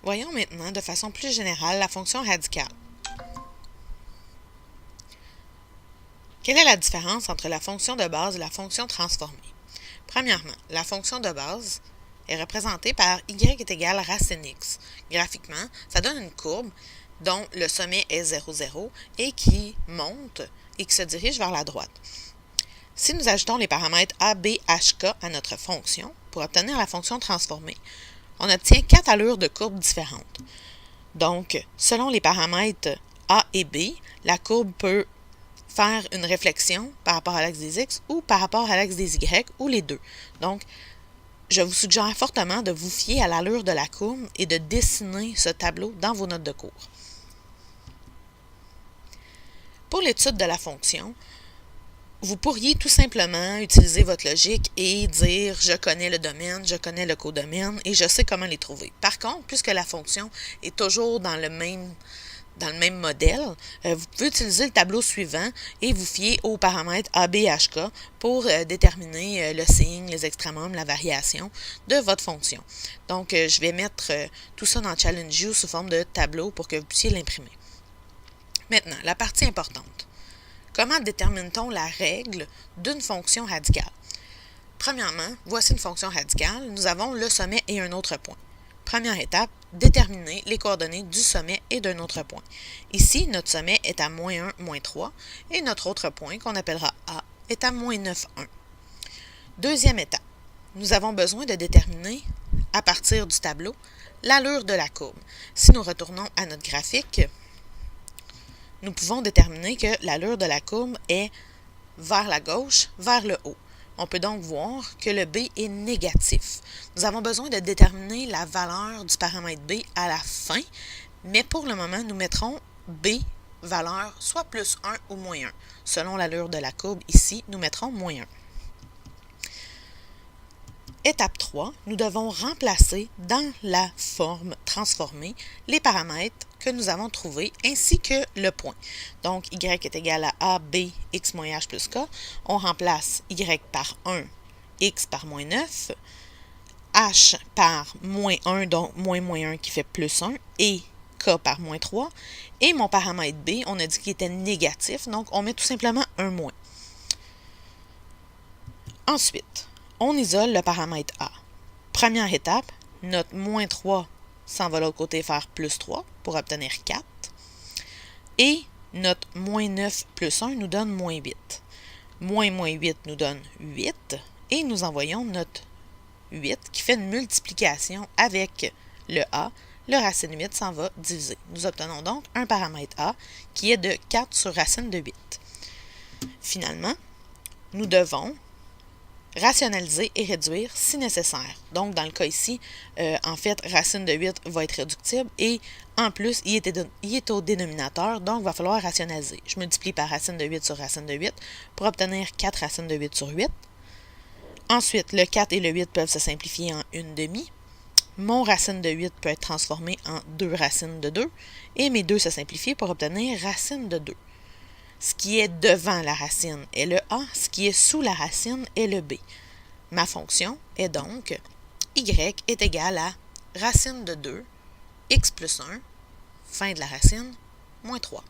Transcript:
Voyons maintenant de façon plus générale la fonction radicale. Quelle est la différence entre la fonction de base et la fonction transformée? Premièrement, la fonction de base est représentée par y est égal à racine x. Graphiquement, ça donne une courbe dont le sommet est 0, 0 et qui monte et qui se dirige vers la droite. Si nous ajoutons les paramètres a, b, h, k à notre fonction pour obtenir la fonction transformée, on obtient 4 allures de courbes différentes. Donc, selon les paramètres a et b, la courbe peut faire une réflexion par rapport à l'axe des x ou par rapport à l'axe des y ou les deux. Donc, je vous suggère fortement de vous fier à l'allure de la courbe et de dessiner ce tableau dans vos notes de cours. Pour l'étude de la fonction, vous pourriez tout simplement utiliser votre logique et dire « je connais le domaine, je connais le codomaine et je sais comment les trouver ». Par contre, puisque la fonction est toujours dans le même modèle, vous pouvez utiliser le tableau suivant et vous fier aux paramètres A, B, H, K pour déterminer le signe, les extrémums, la variation de votre fonction. Donc, je vais mettre tout ça dans Challenge You sous forme de tableau pour que vous puissiez l'imprimer. Maintenant, la partie importante. Comment détermine-t-on la règle d'une fonction radicale? Premièrement, voici une fonction radicale. Nous avons le sommet et un autre point. Première étape, déterminer les coordonnées du sommet et d'un autre point. Ici, notre sommet est à -1, -3 et notre autre point, qu'on appellera A, est à -9, 1. Deuxième étape, nous avons besoin de déterminer, à partir du tableau, l'allure de la courbe. Si nous retournons à notre graphique, nous pouvons déterminer que l'allure de la courbe est vers la gauche, vers le haut. On peut donc voir que le B est négatif. Nous avons besoin de déterminer la valeur du paramètre B à la fin, mais pour le moment, nous mettrons B valeur soit plus 1 ou moins 1. Selon l'allure de la courbe, ici, nous mettrons moins 1. Étape 3, nous devons remplacer dans la forme transformée les paramètres que nous avons trouvés ainsi que le point. Donc, y est égal à a, b, x moins h plus k. On remplace y par 1, x par moins 9, h par moins 1, donc moins 1 qui fait plus 1, et k par moins 3. Et mon paramètre b, on a dit qu'il était négatif, donc on met tout simplement un moins. Ensuite, on isole le paramètre a. Première étape, notre moins 3 s'en va de l'autre côté faire plus 3 pour obtenir 4. Et notre moins 9 plus 1 nous donne moins 8. Moins 8 nous donne 8. Et nous envoyons notre 8 qui fait une multiplication avec le a. Le racine 8 s'en va diviser. Nous obtenons donc un paramètre a qui est de 4 sur racine de 8. Finalement, nous devons rationaliser et réduire si nécessaire. Donc, dans le cas ici, en fait, racine de 8 va être réductible et en plus, il est au dénominateur, donc il va falloir rationaliser. Je multiplie par racine de 8 sur racine de 8 pour obtenir 4 racines de 8 sur 8. Ensuite, le 4 et le 8 peuvent se simplifier en 1/2. Mon racine de 8 peut être transformé en 2 racines de 2 et mes 2 se simplifient pour obtenir racine de 2. Ce qui est devant la racine est le a, ce qui est sous la racine est le b. Ma fonction est donc y est égal à racine de 2, x plus 1, fin de la racine, moins 3.